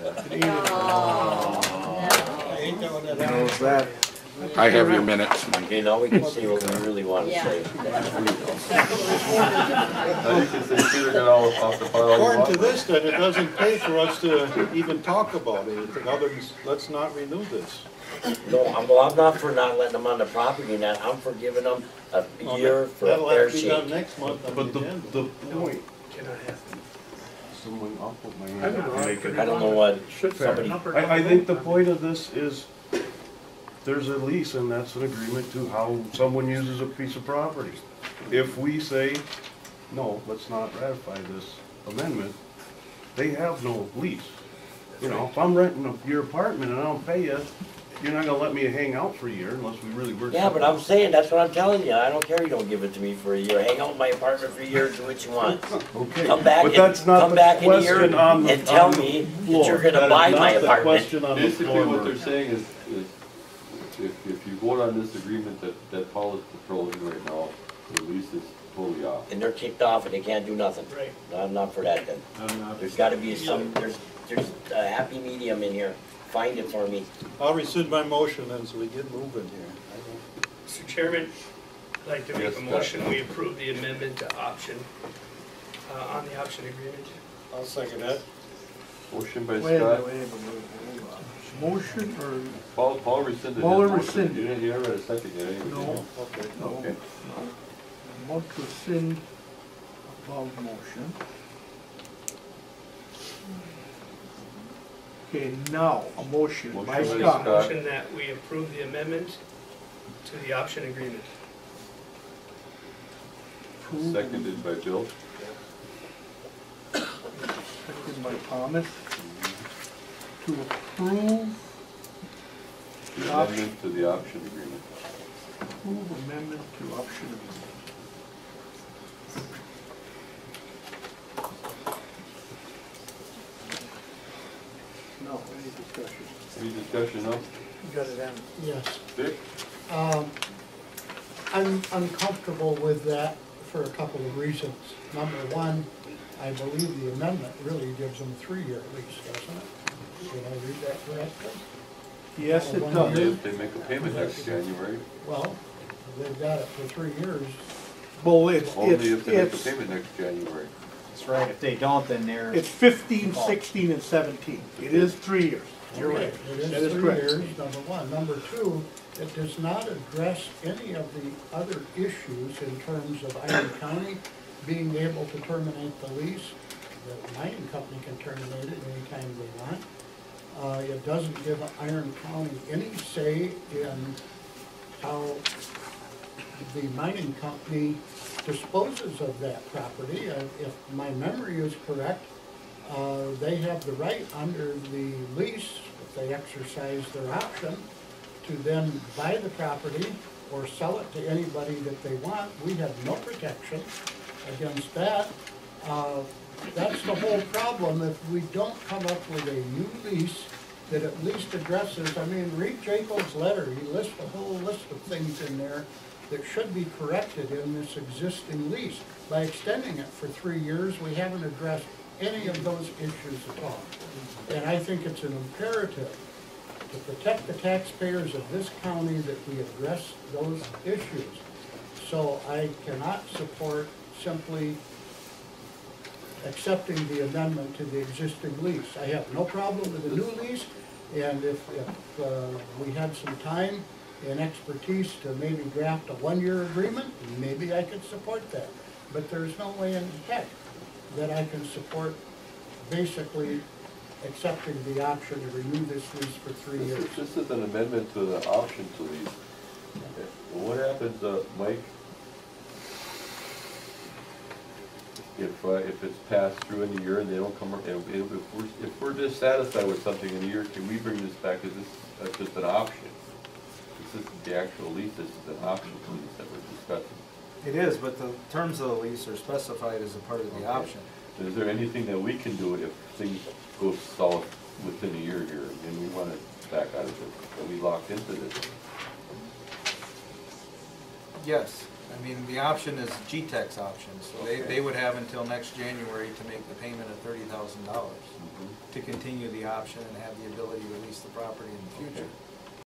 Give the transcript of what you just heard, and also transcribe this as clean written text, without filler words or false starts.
Knows that. I have your minutes. Okay, now we can see what we really want to say. Now you can say, see, they're gonna all off the file all you According want. to this, then, it doesn't pay for us to even talk about anything other than, let's not renew this. No, I'm not for not letting them on the property, and that, I'm for giving them a year for a That'll fair have to be done shake. next month on But the agenda. the point, someone, I'll put my hand up and make it. I don't know what, somebody, I think the point of this is, there's a lease and that's an agreement to how someone uses a piece of property. If we say, no, let's not ratify this amendment, they have no lease. You know, if I'm renting your apartment and I don't pay you, you're not gonna let me hang out for a year unless we really work. yeah, but I'm saying, that's what I'm telling you, I don't care, you don't give it to me for a year, hang out in my apartment for a year, do what you want. Okay, Come back, but that's not come the back in a year question on the and tell on the me floor. that you're gonna That is buy not my the apartment. question on the Basically, floor, what they're Bert. saying is if you vote on this agreement that Paul is patrolling right now, the lease is totally off. And they're kicked off and they can't do nothing. Right. No, I'm not for that then. There's gotta be some, there's a happy medium in here, find it for me. I'll rescind my motion then, so we get moving here. I don't- Mr. Chairman, I'd like to make Yes, a motion, we approve the amendment to option, on the option agreement. I'll second that. Motion by Wait a Scott, minute, hold on. Motion Paul rescinded. Paul his motion. rescinded. You never had a second yet, anyway. No. Okay. no, Okay. no. Want to rescind above motion. Okay, now, a motion by Motion by Scott. Scott. Motion that we approve the amendment to the option agreement. Approve. Seconded by Bill. Seconded by Thomas. To approve The amendment to the option agreement. amendment to option agreement. No, any discussion? Any discussion, no? You got it, Ann? Yes. Dick? I'm uncomfortable with that for a couple of reasons. Number one, I believe the amendment really gives them a 3-year lease, doesn't it? Did I read that correctly? Yes, it One does. year? If they make a payment next January, Well, they've got it for 3 years. Well, it's, only if they make a it's, payment next January. That's right, if they don't, then they're. it's 15, 16, and 17. It is 3 years. You're right. It That is is 3 correct. years, number one. Number two, it does not address any of the other issues in terms of Iron County being able to terminate the lease. The mining company can terminate it anytime they want. It doesn't give Iron County any say in how the mining company disposes of that property. If my memory is correct, they have the right under the lease, if they exercise their option, to then buy the property or sell it to anybody that they want. We have no protection against that. That's the whole problem. If we don't come up with a new lease that at least addresses, I mean, read Jacob's letter. He lists a whole list of things in there that should be corrected in this existing lease. By extending it for 3 years, we haven't addressed any of those issues at all. And I think it's an imperative to protect the taxpayers of this county that we address those issues. So I cannot support simply accepting the amendment to the existing lease. I have no problem with the new lease, and if we had some time and expertise to maybe draft a 1-year agreement, maybe I could support that. But there's no way in heck that I can support basically accepting the option to renew this lease for 3 years. This is an amendment to the option to lease. What happens, Mike, if it's passed through in a year and they don't come, if we're dissatisfied with something in a year, can we bring this back? Is this just an option? This isn't the actual lease, this is an option to lease that we're discussing. It is, but the terms of the lease are specified as a part of the option. So is there anything that we can do if things go south within a year here and we want to back out of it? Are we locked into this? Yes, I mean, the option is Gtac's option, so they would have until next January to make the payment of $30,000 to continue the option and have the ability to lease the property in the